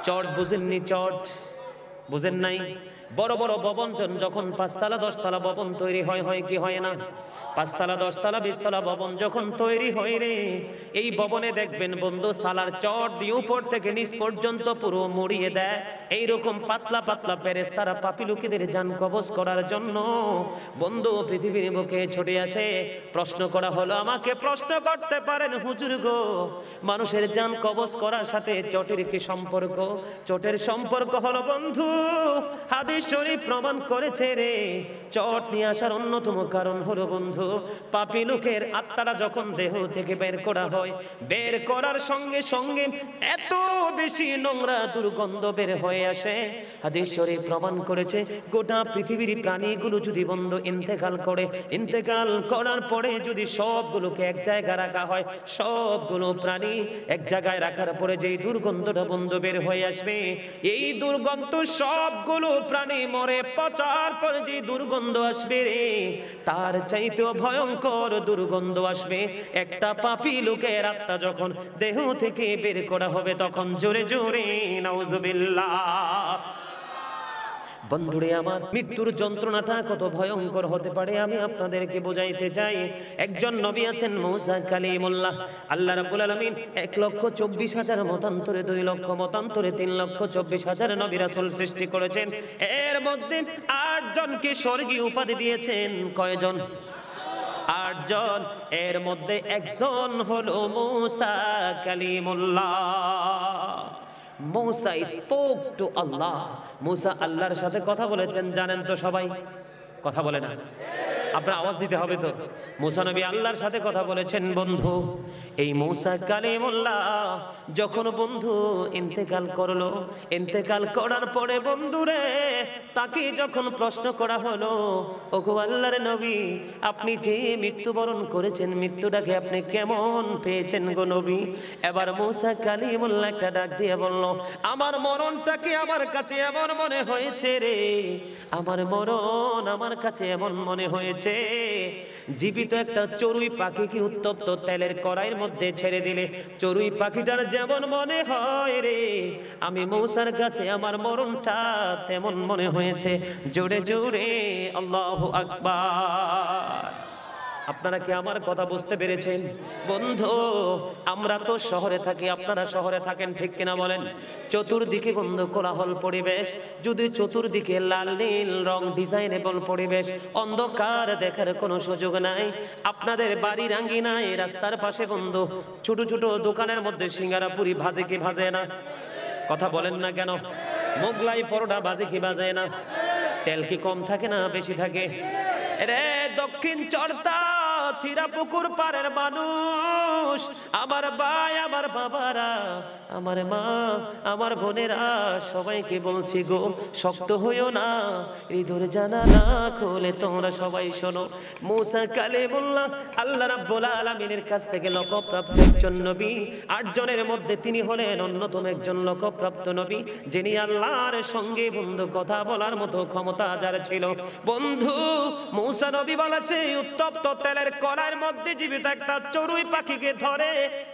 চট বুঝেননি? চট বুঝেন নাই? বড় বড় ভবন যখন 5 তলা 10 তলা ভবন তৈরি হয়, হয় কি হয় না? 5 তলা 10 তলা 20 তলা ভবন যখন তৈরি হয় রে, এই ভবনে দেখবেন বন্ধু সালার চট দিয়ে উপর থেকে নিচ পর্যন্ত পুরো মুড়িয়ে দেয়। এইরকম পাতলা পাতলা ফেরেশতারা পাপী লোকেদের জান কবজ করার জন্য বন্ধু পৃথিবীর বুকে ছুটে আসে। প্রশ্ন করা হলো, আমাকে প্রশ্ন করতে পারেন হুজুর গো, মানুষের জান কবজ করার সাথে চটের কি সম্পর্ক? চটের সম্পর্ক হলো বন্ধু, হাদিস শরীফ প্রমাণ করেছে রে, চট নিয়ে আসার অন্যতম কারণ হলো বন্ধু, পাপী লোকের আত্মাটা যখন দেহ থেকে বের করা হয়, বের করার সঙ্গে সঙ্গে এত বেশি নোংরা দুর্গন্ধ বের হয়ে আসে। হাদিস শরীফ প্রমাণ করেছে গোটা পৃথিবীর প্রাণীগুলো যদি বন্ধু ইন্তেকাল করে, ইন্তেকাল করার পরে যদি সবগুলোকে এক জায়গায় রাখা হয়, সবগুলো প্রাণী এক জায়গায় রাখার পরে যেই দুর্গন্ধটা বন্ধু বের হয়ে আসবে, এই দুর্গন্ধ সবগুলো প্রাণী মরে পচার পরে যে দুর্গন্ধ আসবে রে, তার চাইতেও ভয়ঙ্কর দুর্গন্ধ আসবে একটা পাপী লোকের আত্মা যখন দেহ থেকে বের করা হবে, তখন জোরে জোরে নাউজুবিল্লাহ। বন্ধুরে আমার, মৃত্যুর যন্ত্রণাটা কত ভয়ঙ্কর হতে পারে আমি আপনাদেরকে বোঝাইতে চাই। একজন নবী আছেন মূসা কালিমুল্লাহ। আল্লাহ রাব্বুল আলামিন 1,24,000 মতান্তরে, 2 লক্ষ মতান্তরে, 3,24,000 নবী রাসূল সৃষ্টি করেছেন। এর মধ্যে 8 জনকে স্বর্গীয় উপাধি দিয়েছেন। কয়জন? 8 জন। এর মধ্যে একজন হলো মূসা কালিমুল্লাহ। মূসা স্পোক টু আল্লাহ। মূসা আল্লাহর সাথে কথা বলেছেন, জানেন তো সবাই? কথা বলে না? আপনার আওয়াজ দিতে হবে তো। মূসা নবী আল্লাহর সাথে কথা বলেছেন বন্ধু। এই মূসা কালিমুল্লাহ যখন বন্ধু ইন্তেকাল করলো, ইন্তেকাল করার পরে বন্ধুরে তাকে যখন প্রশ্ন করা হলো, ওগো আল্লাহর নবী, আপনি যে মৃত্যুবরণ করেছেন, মৃত্যুটাকে আপনি কেমন পেয়েছেন গো নবী? এবার মূসা কালিমুল্লাহ একটা ডাক দিয়ে বলল, আমার মরণটাকে আমার কাছে এমন মনে হয়েছে রে, আমার মরণ আমার কাছে এমন মনে হয়েছে জীবিত একটা চড়ুই পাখিকে উত্তপ্ত তেলের কড়াইয়ের মধ্যে ছেড়ে দিলে চড়ুই পাখিটার যেমন মনে হয় রে, আমি মূসার কাছে আমার মরণটা তেমন মনে হয়েছে। জোরে জোরে আল্লাহু আকবার। আপনারা কি আমার কথা বুঝতে পেরেছেন? বন্ধু, আমরা তো শহরে থাকি, আপনারা শহরে থাকেন, ঠিক কিনা বলেন? চতুর্দিকে বন্ধু কোলাহল পরিবেশ, যদি চতুর্দিকে লাল নীল রং ডিজাইনেবল পরিবেশ, অন্ধকার দেখার কোনো সুযোগ নাই। আপনাদের বাড়ির আঙ্গিনায় রাস্তার পাশে বন্ধু ছোট ছোট দোকানের মধ্যে সিঙ্গারা পুরি ভাজে কি ভাজে না? কথা বলেন না কেন? মোগলাই পরোটা বাজে কি বাজে না? তেল কি কম থাকে না বেশি থাকে? রে দক্ষিণ চর্তা থিরাপুকুর পাড়ের মানুষ, আমার ভাই, আমার বাবারা, আমার মা, আমার বোনেরা, সবাইকে বলছি গো, শক্ত হইও না, হৃদয়ের জানালা খুলে তোমরা সবাই শোনো। মূসা কালিমুল্লাহ আল্লাহ রাব্বুল আলামিনের কাছ থেকে লকবপ্রাপ্ত একজন নবী। 8 জনের মধ্যে তিনি হলেন অন্যতম একজন লকবপ্রাপ্ত নবী, যিনি আল্লাহর সঙ্গে বন্ধু কথা বলার মতো ক্ষমতা যার ছিল। বন্ধু, মূসা নবী বলেছে উত্তপ্ত তেলের কড়াইয়ের মধ্যে জীবিত একটা চড়ুই পাখিকে ধরে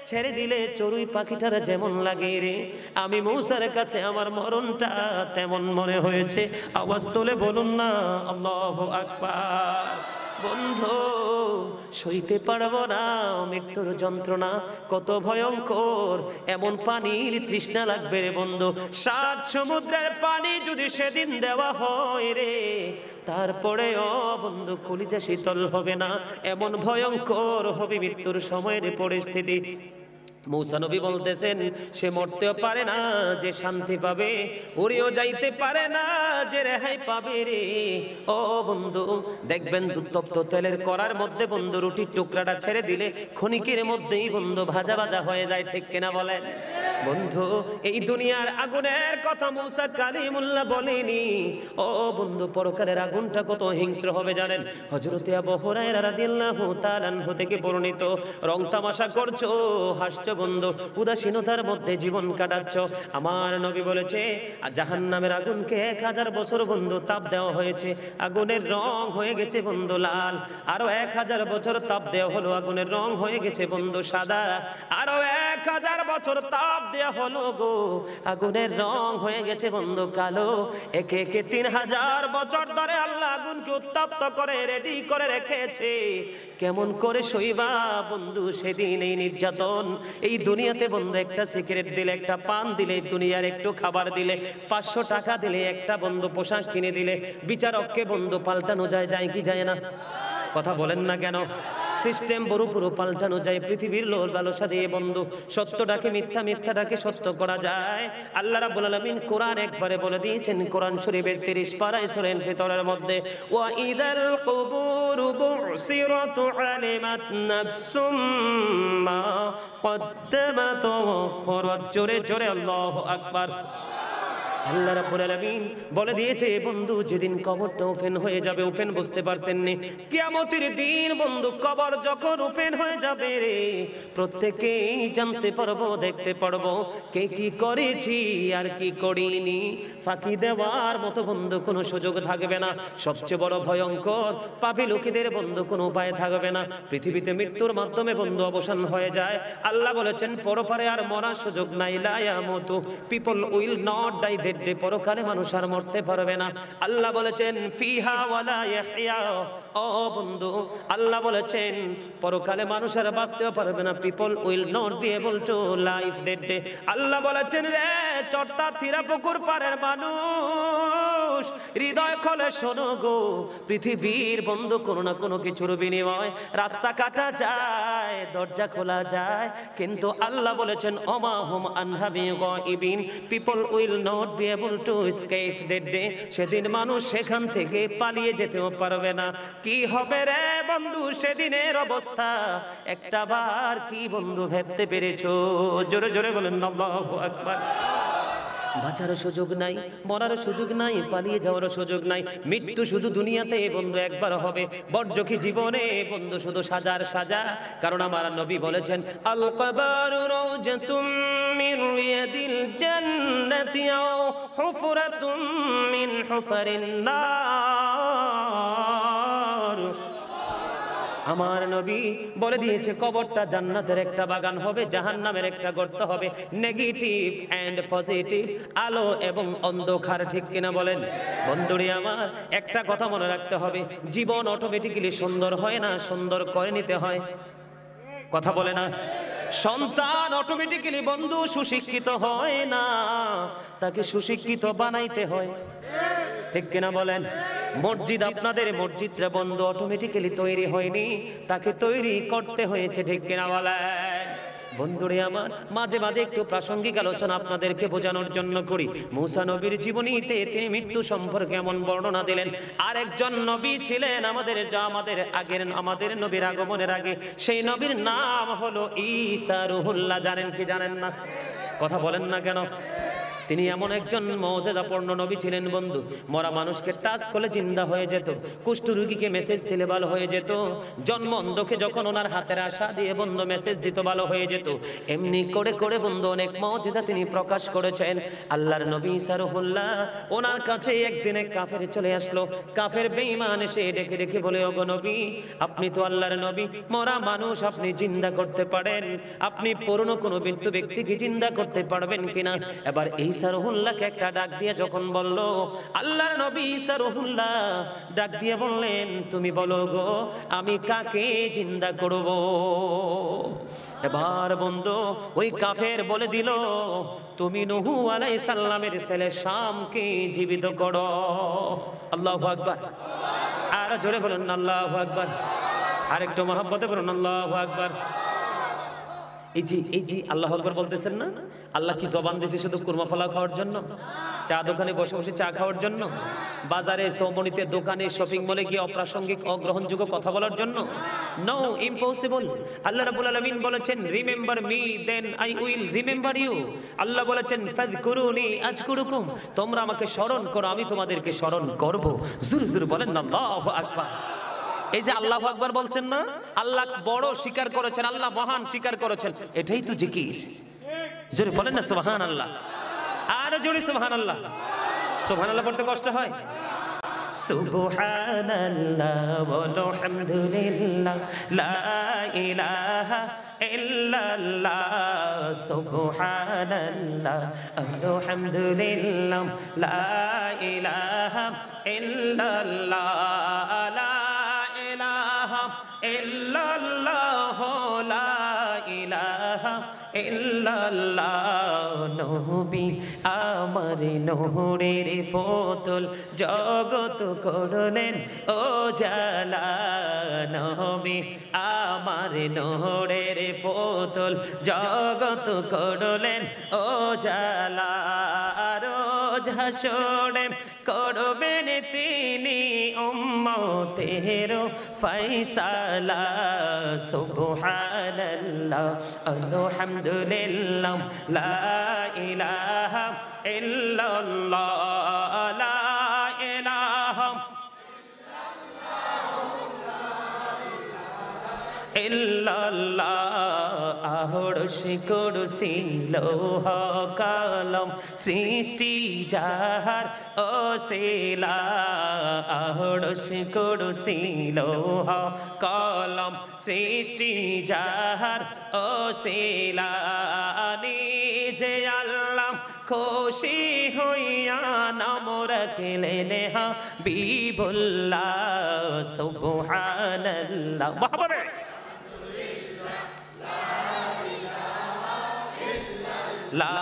ছেড়ে দিলে চড়ুই পাখিটার যেমন লাগে রে, আমি মূসার কাছে আমার মরণটা তেমন মনে হয়েছে। আওয়াজ তুলে বলুন না আল্লাহু আকবার। বন্ধু, সইতে পারবো না মৃত্যুর যন্ত্রণা, কত ভয়ঙ্কর, এমন পানির তৃষ্ণা লাগবে রে বন্ধু। 7 সমুদ্রের পানি যদি সেদিন দেওয়া হয় রে, তারপরেও বন্ধু কলিজা শীতল হবে না, এমন ভয়ঙ্কর হবে মৃত্যুর সময়ের পরিস্থিতি। মূসা নবী বলতেছেন সে মরতেও পারে না যে শান্তি পাবে, উড়েও যাইতে পারে না যে রেহাই পাবে রে। ও বন্ধু, দেখবেন উত্তপ্ত তেলের কড়ার মধ্যে বন্ধু রুটির টুকরাটা ছেড়ে দিলে ক্ষণিকের মধ্যেই বন্ধু ভাজা ভাজা হয়ে যায়, ঠিক কিনা বলেন? বন্ধু, এই দুনিয়ার আগুনের কথা মূসা কালিমুল্লাহ বলেনি। ও বন্ধু, পরকালের আগুনটা কত হিংস্র হবে জানেন? হযরত আবু হুরায়রা রাদিয়াল্লাহু তাআলা আনহু থেকে বর্ণিত। রং তামাশা করছো, হাসছো বন্ধু, উদাসীনতার মধ্যে জীবন কাটাচ্ছ। আমার নবী বলেছে জাহান্নামের আগুনকে 1000 বছর বন্ধু তাপ দেওয়া হয়েছে, আগুনের রং হয়ে গেছে বন্ধু লাল। আরো 1000 বছর তাপ দেওয়া হলো, আগুনের রং হয়ে গেছে বন্ধু সাদা। আরো 1000 বছর তাপ দেয়া হলো গো, আগুনের রং হয়ে গেছে বন্ধু কালো। একে একে 3000 বছর ধরে আল্লাহ আগুনকে উত্তপ্ত করে রেডি করে রেখেছে। কেমন করে সইবা বন্ধু সেদিন এই নির্যাতন? এই দুনিয়াতে বন্ধু একটা সিগারেট দিলে, একটা পান দিলে, দুনিয়ার একটু খাবার দিলে, 500 টাকা দিলে, একটা বন্ধু পোশাক কিনে দিলে, বিচারককে বন্ধু পাল্টানো যায় কি যায় না? কথা বলেন না কেন? সিস্টেম পুরো পাল্টানো যায় পৃথিবীর লোল লালসা দিয়ে বন্ধু। সত্যটাকে মিথ্যা, মিথ্যাটাকে সত্য করা যায়। আল্লাহ রাব্বুল আলামিন কোরআন একবারে বলে দিয়েছেন, কোরআন শরীফের 30 পারায় সূরা ফিতরের মধ্যে, ওয়া ইদাল কুবুরু বুসিরাত আলিমাত নাফসুম মা কদ্দামাত ওয়া আখখারাত। জোরে জোরে আল্লাহু আকবার। আল্লাহ রাব্বুল আলামিন বলে দিয়েছে বন্ধু, যেদিন কবরটা ওপেন হয়ে যাবে, ওপেন বুঝতে পারছেন নি? কিয়ামতের দিন বন্ধু কবর যখন ওপেন হয়ে যাবে রে, প্রত্যেকেই জানতে পারবো, দেখতে পারবো কে কি করেছি আর কি করিনি। ফাঁকি দেওয়ার মতো বন্ধু কোনো সুযোগ থাকবে না। সবচেয়ে বড় ভয়ঙ্কর পাপী লোকেদের বন্ধু কোনো উপায় থাকবে না। পৃথিবীতে মৃত্যুর মাধ্যমে বন্ধু অবসান হয়ে যায়। আল্লাহ বলেছেন পরপারে আর মরার সুযোগ নাই। লা ইয়ামুতু, people will not die that day. পরকালে মানুষ আর মরতে পারবে না। আল্লাহ বলেছেন ফিহা ওয়ালা ইয়াহইয়া। ও বন্ধু, আল্লাহ বলেছেন পরকালে মানুষ আর বাঁচতেও পারবে না। People will not be able to live that day. আল্লাহ বলেছেন রে চর্তা থিরা পুকুর পারের মানুষ, হৃদয় খোলে শোনো গো, পৃথিবীর বন্ধু কোনো না কোনো কিছুর বিনিময় রাস্তা কাটা যায়, দরজা খোলা যায়, কিন্তু আল্লাহ বলেছেন ওমা হুম আনহা বিগাইবিন। People will not be able to escape that day. সেদিন মানুষ সেখান থেকে পালিয়ে যেতেও পারবে না। কি হবে রে বন্ধু সেদিনের অবস্থা? একটা বার কি বন্ধু ভাবতে পেরেছো? জোরে জোরে বলেন আল্লাহু আকবার। বাঁচার সুযোগ নাই, মরার সুযোগ নাই, পালিয়ে যাওয়ার সুযোগ নাই। মৃত্যু শুধু দুনিয়াতে বন্ধু একবার হবে। বর্জকি জীবনে বন্ধু শুধু সাজার সাজা। কারণ আমার নবী বলেছেন আল কবরু রাওজাতুম মিন রিয়াদিল জান্নাতি আও হুফরাতুম মিন হুফারিন নার। আমার নবী বলে দিয়েছে কবরটা জান্নাতের একটা বাগান হবে, জাহান্নামের একটা গর্ত হবে। নেগেটিভ এন্ড পজিটিভ, আলো এবং অন্ধকার, ঠিক কিনা বলেন? বন্ধুরে আমার একটা কথা মনে রাখতে হবে, জীবন অটোমেটিক্যালি সুন্দর হয় না, সুন্দর করে নিতে হয়। কথা বলে না? সন্তান অটোমেটিক্যালি বন্ধু সুশিক্ষিত হয় না, তাকে সুশিক্ষিত বানাইতে হয়, ঠিক কিনা বলেন? মসজিদ, আপনাদের মসজিদটা বন্ধু অটোমেটিক্যালি তৈরি হয়নি, তাকে তৈরি করতে হয়েছে, ঠিক কিনা বলেন? বন্ধুরে আমার মাঝে মাঝে একটু প্রাসঙ্গিক আলোচনা আপনাদেরকে বোঝানোর জন্য করি। মূসা নবীর জীবনীতে তিনি মৃত্যু সম্পর্কে এমন বর্ণনা দিলেন। আরেকজন নবী ছিলেন আমাদের নবীর আগমনের আগে, সেই নবীর নাম হলো ঈসা রুহুল্লাহ। জানেন কি জানেন না? কথা বলেন না কেন? তিনি এমন একজন মর্যাদাপূর্ণ নবী ছিলেন বন্ধু। মরা মানুষকে টাচ করলে জিন্দা হয়ে যেত, কুষ্ঠ রোগীকে মেসেজ দিলে ভালো হয়ে যেত, জন্ম অন্ধকে যখন ওনার হাতের আশা দিয়ে বন্ধু মেসেজ দিত ভালো হয়ে যেত। এমনি করে করে বন্ধু অনেক মর্যাদা তিনি প্রকাশ করেছেন। আল্লাহর নবী ঈসা রুহুল্লাহ, ওনার কাছে একদিন এক কাফের চলে আসলো। কাফের বেঈমান এসে ডেকে ডেকে বলে, ওগো নবী, আপনি তো আল্লাহর নবী, মরা মানুষ আপনি জিন্দা করতে পারেন, আপনি পুরনো কোনো মৃত্যু ব্যক্তিকে জিন্দা করতে পারবেন কিনা? এবার ঈসা রুহুল্লাহকে একটা ডাক দিয়ে যখন বলল, আল্লাহর নবী ঈসা রুহুল্লাহ ডাক দিয়ে বললেন, তুমি বলো গো আমি কাকে জিন্দা করব? এবার বন্ধু ওই কাফের বলে দিল, তুমি নূহ আলাইহিস সালামের ছেলে শামকে জীবিত করো। আল্লাহু আকবার। আর জোরে বলুন আল্লাহু আকবার। আরেকটু মহব্বতে বলুন আল্লাহু আকবার। এই যে আল্লাহু আকবার বলতেছেন না, আল্লাহ কি জবান দিয়েছে শুধু কুরমা ফলা খাওয়ার জন্য? চা দোকানে বসে বসে চা খাওয়ার জন্য? বাজারে, সৌমনিতে, দোকানে, শপিং মলে গিয়ে অপ্রাসঙ্গিক অগ্রহণযোগ্য কথা বলার জন্য? No, impossible. আল্লাহ রাব্বুল আলামিন বলেছেন, remember me then I will remember you. আল্লাহ বলেছেন ফাযকুরুনি আযকুরুকুম, তোমরা আমাকে স্মরণ করো, আমি তোমাদেরকে স্মরণ করব। জোরে জোরে বলেন আল্লাহু আকবার। এই যে আল্লাহু আকবার বলছেন না, আল্লাহ বড় স্বীকার করেছেন, আল্লাহ মহান স্বীকার করেছেন, এটাই তো জিকির। জোরে বলেন না সুবহানাল্লাহ। আর জোরে সুবহানাল্লাহ। সুবহানাল্লাহ পড়তে কষ্ট হয়? সুবহানাল্লাহ ওয়া আলহামদুলিল্লাহ লা ইলাহা ইল্লাল্লাহ সুবহানাল্লাহ আলহামদুলিল্লাহ লা ইলাহা ইল্লাল্লাহ লা ইলাহা ইল্লাল্লাহ লা ইলাহা ইল্লাল্লাহ নবী আমার নূরের ফতুল জগত করলেন ও জালা নবী আমার নূরের ফতুল জগত করলেন ও জালা রোজ হাসরে করবেন তিনি উম্মতের ফয়সালা সুবহানাল্লাহ আলহামদুলিল্লাহ লা ইলাহা ইল্লাল্লাহ লা ইলাহা ইল্লাল্লাহ আহরশি কুরসি লৌহ কলম সৃষ্টি যাহার ওসিলা আহরশি কুরসি লৌহ কলম সৃষ্টি যাহার ওসিলা নিজে আল্লাহ খুশি হইয়া নাম রাখলেন হাবিবুল্লাহ সুবহানাল্লাহ বাবারে লা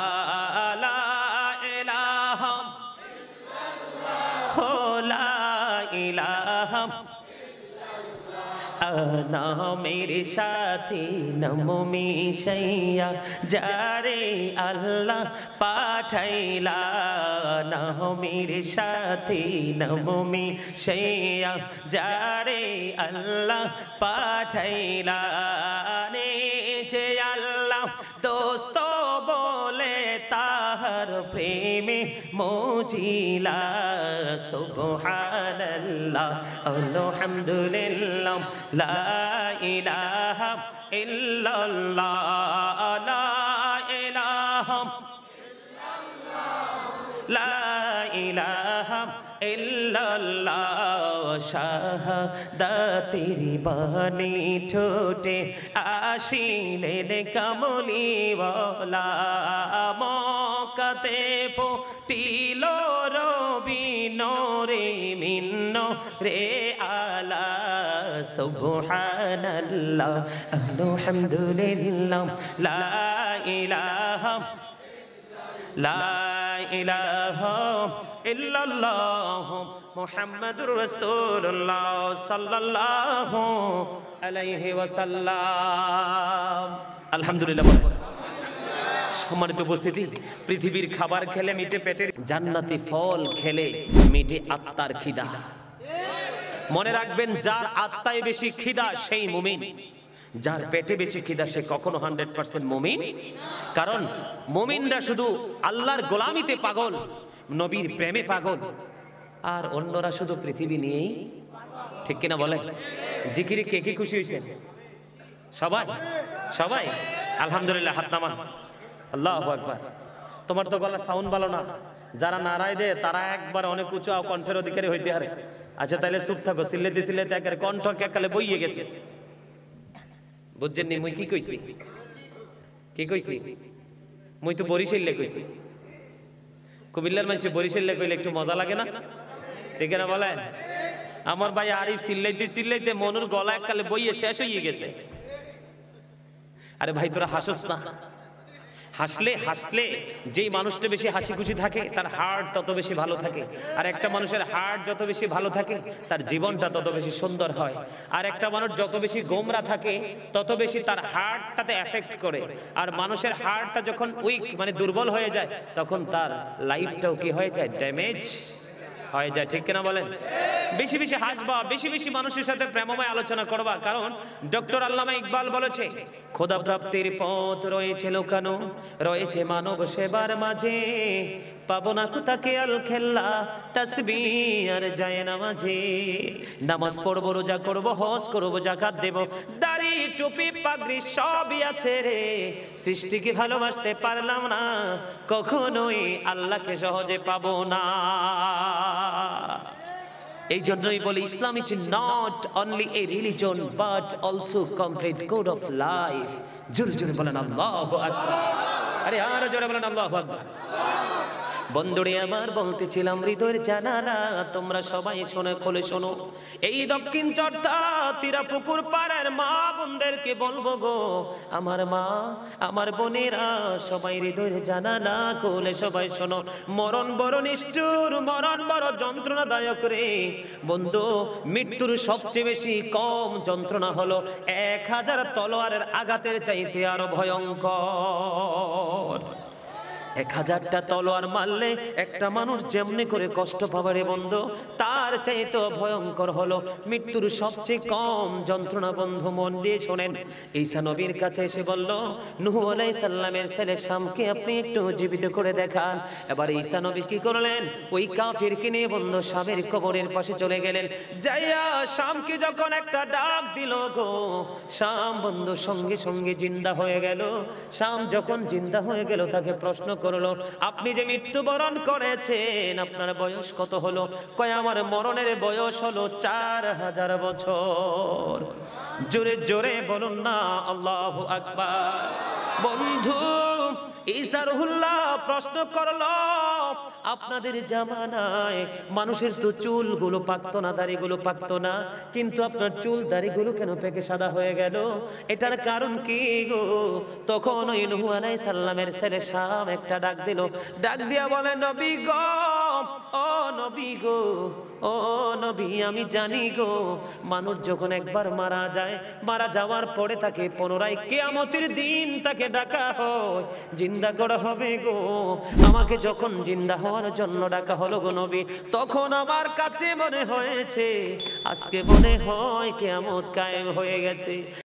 লা ইলাহা লা ইলাহা নামের সাথে নমো মিশাইয়া যারে আল্লাহ পাঠাইলা নামের সাথে নমো মিশাইয়া যারে আল্লাহ পাঠাইলা যে আল্লাহ দোস্ত বলে তাহার প্রেমে মজিলা সুবহানাল্লাহ আলহামদুলিল্লাহ লা ইলাহা ইল্লাল্লাহ লা ইলাহা লা ইলাহা ইল্লাল্লাহ শাহাদাতের বাণী ঠোঁটে আসিলেন কামলিওয়ালা মক্কাতে ফুটিল রবি নূরে মিন রে আলা সুবহানাল্লাহ আলহামদুলিল্লাহ লা ইলাহা লা ইলাহা ইল্লাল্লাহ মুহাম্মাদুর রাসূলুল্লাহ সাল্লাল্লাহু আলাইহি ওয়াসাল্লাম আলহামদুলিল্লাহ। সম্মানিত উপস্থিতি, পৃথিবীর খাবার খেলে মিটে পেটের, জান্নাতি ফল খেলে মিটে আত্মার খিদা। মনে রাখবেন, যার আত্মায় বেশি খিদা সেই মুমিন, যার পেটে বেশি খিদা সে কখনো 100% মুমিন। কারণ মুমিনরা শুধু আল্লাহর গোলামিতে পাগল, নবীর প্রেমে পাগল, আর অন্যরা শুধু পৃথিবী নিয়েই। ঠিক কিনা বলেন? জিকিরে কে কে খুশি হয়েছে? সবাই সবাই আলহামদুলিল্লাহ। হাত নামান। আল্লাহু আকবার। তোমার তো গলার সাউন্ড ভালো না, যারা নারায় দেয় তারা একবার অনেক উঁচু কণ্ঠের অধিকারী হইতে হারে। আচ্ছা তাহলে চুপ থাকো, সিলেতে সিলেতে একের কণ্ঠ একালে বইয়ে গেছে। বুঝছেন নি মুই কি কইছি? কি কইছি? মুই তো বরিশালে কইছি। কুমিল্লার মানুষ বরিশালে কইলে একটু মজা লাগে না? ঠিক না বলেন? আমার ভাই আরিফ সিল্লাইতে সিল্লাইতে মনুর গলা এককালে বইয়ে শেষ হয়ে গেছে। আরে ভাই তোরা হাসস না। হাসলে হাসলে যেই মানুষটা বেশি হাসি খুশি থাকে তার হার্ট তত বেশি ভালো থাকে। আর একটা মানুষের হার্ট যত বেশি ভালো থাকে তার জীবনটা তত বেশি সুন্দর হয়। আর একটা মানুষ যত বেশি গোমরা থাকে তত বেশি তার হার্টটাতে এফেক্ট করে। আর মানুষের হার্টটা যখন উইক মানে দুর্বল হয়ে যায় তখন তার লাইফটাও কি হয়ে যায়? ড্যামেজ হয়ে যায়। ঠিক কিনা বলেন? বেশি বেশি হাসবা, বেশি বেশি মানুষের সাথে প্রেমময় আলোচনা করবা। কারণ ডক্টর আল্লামা ইকবাল বলেছে, খোদা প্রাপ্তির পথ রয়েছে লুকানো, রয়েছে মানব সেবার মাঝে, পাবো না কোথাকে আল খেল্লা তাসবিহ আর যায় নামাজে। নামাজ পড়বো, রোজা করবো, হজ করবো, যাকাত দেব, দাড়ি টুপি পাগড়ি সবই আছে রে, সৃষ্টিকে ভালোবাসতে পারলাম না, কখনোই আল্লাহকে সহজে পাবো না। এই জন্যই বলি Islam is not only a religion but also complete code of life. জোরে জোরে বলেন আল্লাহু আকবার। আরে আর জোরে বলেন আল্লাহু আকবার। বন্ধুরে আমার বলতেছিলাম হৃদয়ের জানালা তোমরা সবাই শোনো, খুলে শোনো। এই দক্ষিণ চর্তা তীরা পুকুর পাড়ের মা বোনদেরকে বলবো গো, আমার মা আমার বোনেরা সবাই হৃদয়ের জানালা খুলে সবাই শোনো। মরণ বড় নিষ্ঠুর, মরণ বড় যন্ত্রণাদায়ক রে বন্ধু। মৃত্যুর সবচেয়ে বেশি কম যন্ত্রণা হলো 1000 তলোয়ারের আঘাতের চাইতে আরো ভয়ঙ্কর। 1000টা তলোয়ার মারলে একটা মানুষ যেমনি করে কষ্ট পাবে রে বন্ধু, তার চাইতে ভয়ঙ্কর হলো মৃত্যুর সবচেয়ে কম যন্ত্রণা। বন্ধু মন দিয়ে শোনেন, ঈসা নবীর কাছে এসে বলল, নূহ আলাইহিস সালামের ছেলে শামকে আপনি একটু জীবিত করে দেখান। এবার ঈসা নবী কি করলেন, ওই কাফিরকে নিয়ে বন্ধু শামের কবরের পাশে চলে গেলেন। যাইয়া শামকে যখন একটা ডাক দিল গো, শাম বন্ধু সঙ্গে সঙ্গে জিন্দা হয়ে গেল। শাম যখন জিন্দা হয়ে গেল তাকে প্রশ্ন করলো, আপনি যে মৃত্যুবরণ করেছেন আপনার বয়স কত হলো? কয় আমার মরণের বয়স হলো 4000 বছর। জোরে জোরে বলুন না আল্লাহু আকবার। বন্ধু ঈসা রুহুল্লাহ প্রশ্ন করলো, আপনাদের জামানায় মানুষের তো চুলগুলো পাকতো না, দাড়িগুলো পাকতো না, কিন্তু আপনার চুল দাড়িগুলো কেন পেকে সাদা হয়ে গেল? এটার কারণ কি গো? তখন ওই নূহ আলাইহিস সালামের ছেলে শাম একটা ডাক দিল, ডাক দিয়া বলে, নবী গো, ও নবী গো, ও নবী আমি জানি গো, মানুষ যখন একবার মারা যায়, মারা যাওয়ার পরে তাকে পুনরায় কিয়ামতের দিন তাকে ডাকা হয়, জিন্দা করা হবে গো। আমাকে যখন জিন্দা হওয়ার জন্য ডাকা হলো গো নবী, তখন আমার কাছে মনে হয়েছে আজকে মনে হয় কিয়ামত কায়েম হয়ে গেছে।